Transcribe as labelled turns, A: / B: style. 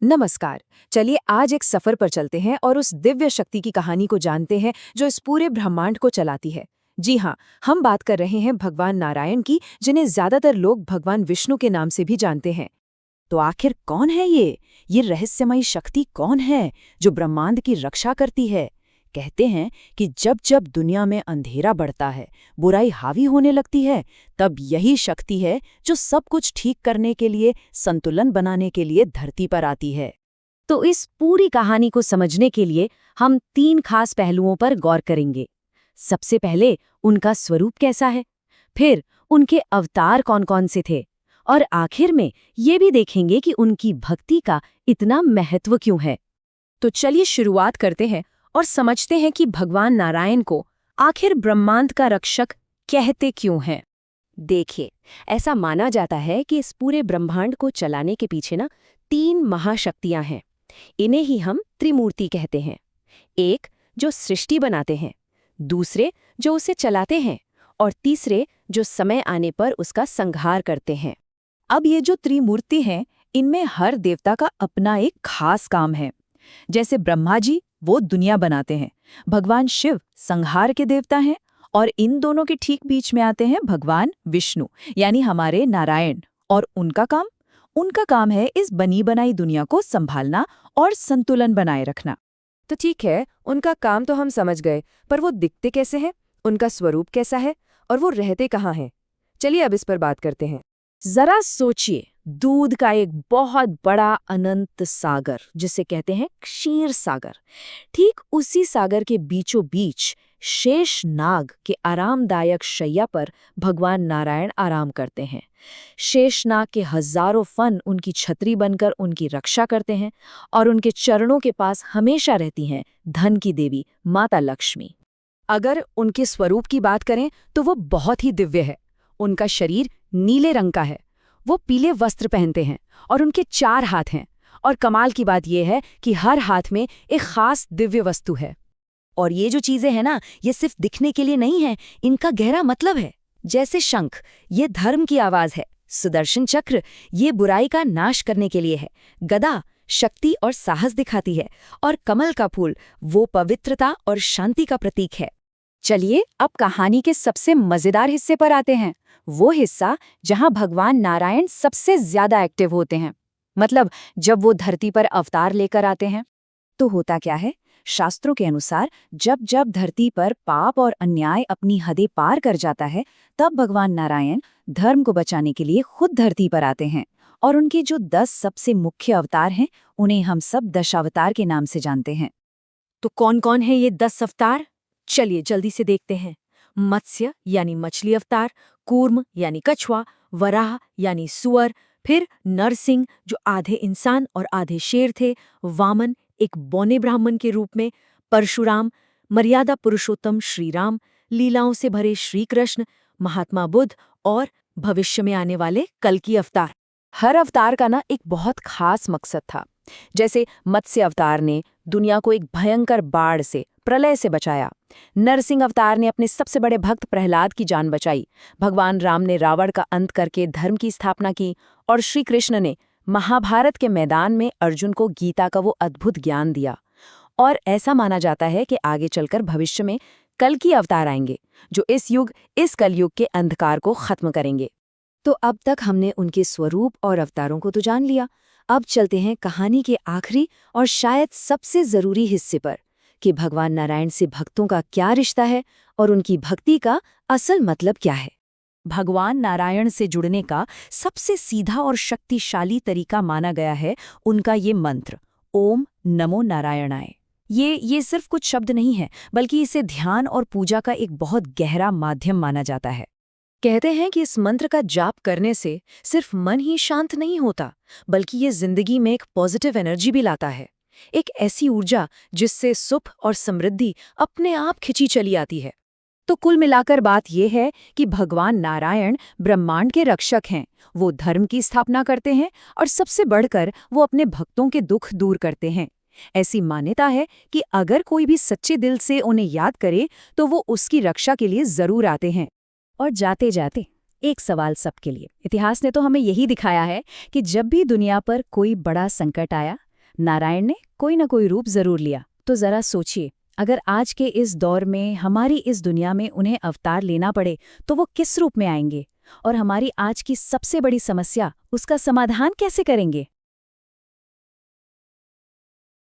A: नमस्कार। चलिए आज एक सफर पर चलते हैं और उस दिव्य शक्ति की कहानी को जानते हैं जो इस पूरे ब्रह्मांड को चलाती है। जी हाँ, हम बात कर रहे हैं भगवान नारायण की, जिन्हें ज्यादातर लोग भगवान विष्णु के नाम से भी जानते हैं।
B: तो आखिर कौन है ये रहस्यमयी शक्ति कौन है जो ब्रह्मांड की रक्षा करती है? कहते हैं कि जब जब दुनिया में अंधेरा बढ़ता है, बुराई हावी होने लगती है, तब यही शक्ति है जो सब कुछ ठीक करने के लिए, संतुलन बनाने के लिए धरती पर आती है।
C: तो इस पूरी कहानी को समझने के लिए हम 3 खास पहलुओं पर गौर करेंगे। सबसे पहले उनका स्वरूप कैसा है, फिर उनके अवतार कौन-कौन से थे, और आखिर में ये भी देखेंगे कि उनकी भक्ति का इतना महत्व क्यों है।
A: तो चलिए शुरुआत करते हैं और समझते हैं कि भगवान नारायण को आखिर ब्रह्मांड का रक्षक कहते क्यों हैं।
C: देखिए, ऐसा माना जाता है कि इस पूरे ब्रह्मांड को चलाने के पीछे 3 महाशक्तियां हैं। इन्हें ही हम त्रिमूर्ति कहते हैं। एक जो सृष्टि बनाते हैं, दूसरे जो उसे चलाते हैं, और तीसरे जो समय आने पर उसका संहार करते हैं।
B: अब ये जो त्रिमूर्ति हैं, इनमें हर देवता का अपना एक खास काम है। जैसे ब्रह्मा जी वो दुनिया बनाते हैं, भगवान शिव संहार के देवता हैं, और इन दोनों के ठीक बीच में आते हैं भगवान विष्णु यानी हमारे नारायण। और उनका काम है इस बनी बनाई दुनिया को संभालना और संतुलन बनाए रखना।
A: तो ठीक है, उनका काम तो हम समझ गए, पर वो दिखते कैसे हैं, उनका स्वरूप कैसा है और वो रहते कहाँ हैं? चलिए अब इस पर बात करते हैं।
C: जरा सोचिए, दूध का एक बहुत बड़ा अनंत सागर जिसे कहते हैं क्षीर सागर, ठीक उसी सागर के बीचों बीच शेष नाग के आरामदायक शैया पर भगवान नारायण आराम करते हैं। शेष नाग के हजारों फन उनकी छतरी बनकर उनकी रक्षा करते हैं, और उनके चरणों के पास हमेशा रहती हैं धन की देवी माता लक्ष्मी।
A: अगर उनके स्वरूप की बात करें तो वो बहुत ही दिव्य है। उनका शरीर नीले रंग का है, वो पीले वस्त्र पहनते हैं और उनके 4 हाथ हैं। और कमाल की बात यह है कि हर हाथ में एक खास दिव्य वस्तु है।
C: और ये जो चीजें हैं ये सिर्फ दिखने के लिए नहीं है, इनका गहरा मतलब है। जैसे शंख, ये धर्म की आवाज है। सुदर्शन चक्र, ये बुराई का नाश करने के लिए है। गदा शक्ति और साहस दिखाती है, और कमल का फूल वो पवित्रता और शांति का प्रतीक है।
B: चलिए अब कहानी के सबसे मजेदार हिस्से पर आते हैं, वो हिस्सा जहां भगवान नारायण सबसे ज्यादा एक्टिव होते हैं। मतलब जब वो धरती पर अवतार लेकर आते हैं। तो होता क्या है, शास्त्रों के अनुसार जब जब धरती पर पाप और अन्याय अपनी हदें पार कर जाता है, तब भगवान नारायण धर्म को बचाने के लिए खुद धरती पर आते हैं। और उनके जो 10 सबसे मुख्य अवतार हैं, उन्हें हम सब दशावतार के नाम से जानते हैं।
C: तो कौन कौन है ये 10 अवतार? चलिए जल्दी से देखते हैं। मत्स्य यानी मछली अवतार, कूर्म यानी कछुआ, वराह यानी सुअर, फिर नरसिंह जो आधे इंसान और आधे शेर थे, वामन एक बौने ब्राह्मण के रूप में, परशुराम, मर्यादा पुरुषोत्तम श्री राम, लीलाओं से भरे श्री कृष्ण, महात्मा बुद्ध, और भविष्य में आने वाले कल्कि अवतार।
A: हर अवतार का एक बहुत खास मकसद था। जैसे मत्स्य अवतार ने दुनिया को एक भयंकर बाढ़ से, प्रलय से बचाया। नरसिंह अवतार ने अपने सबसे बड़े भक्त प्रहलाद की जान बचाई। भगवान राम ने रावण का अंत करके धर्म की स्थापना की। और श्री कृष्ण ने महाभारत के मैदान में अर्जुन को गीता का वो अद्भुत ज्ञान दिया। और ऐसा माना जाता है कि आगे चलकर भविष्य में कल्कि अवतार आएंगे, जो इस कलयुग के अंधकार को खत्म करेंगे।
C: तो अब तक हमने उनके स्वरूप और अवतारों को तो जान लिया। अब चलते हैं कहानी के आखिरी और शायद सबसे जरूरी हिस्से पर, कि भगवान नारायण से भक्तों का क्या रिश्ता है और उनकी भक्ति का असल मतलब क्या है।
B: भगवान नारायण से जुड़ने का सबसे सीधा और शक्तिशाली तरीका माना गया है उनका ये मंत्र, ओम नमो नारायणाय। ये सिर्फ कुछ शब्द नहीं है, बल्कि इसे ध्यान और पूजा का एक बहुत गहरा माध्यम माना जाता है।
A: कहते हैं कि इस मंत्र का जाप करने से सिर्फ मन ही शांत नहीं होता, बल्कि ये जिंदगी में एक पॉजिटिव एनर्जी भी लाता है। एक ऐसी ऊर्जा जिससे सुख और समृद्धि अपने आप खिंची चली आती है।
B: तो कुल मिलाकर बात यह है कि भगवान नारायण ब्रह्मांड के रक्षक हैं। वो धर्म की स्थापना करते हैं, और सबसे बढ़कर वो अपने भक्तों के दुख दूर करते हैं। ऐसी मान्यता है कि अगर कोई भी सच्चे दिल से उन्हें याद करे, तो वो उसकी रक्षा के लिए जरूर आते हैं। और जाते जाते एक सवाल सबके लिए, इतिहास ने तो हमें यही दिखाया है कि जब भी दुनिया पर कोई बड़ा संकट आया, नारायण ने कोई ना कोई रूप जरूर लिया। तो जरा सोचिए, अगर आज के इस दौर में हमारी इस दुनिया में उन्हें अवतार लेना पड़े तो वो किस रूप में आएंगे, और हमारी आज की सबसे बड़ी समस्या उसका समाधान कैसे करेंगे?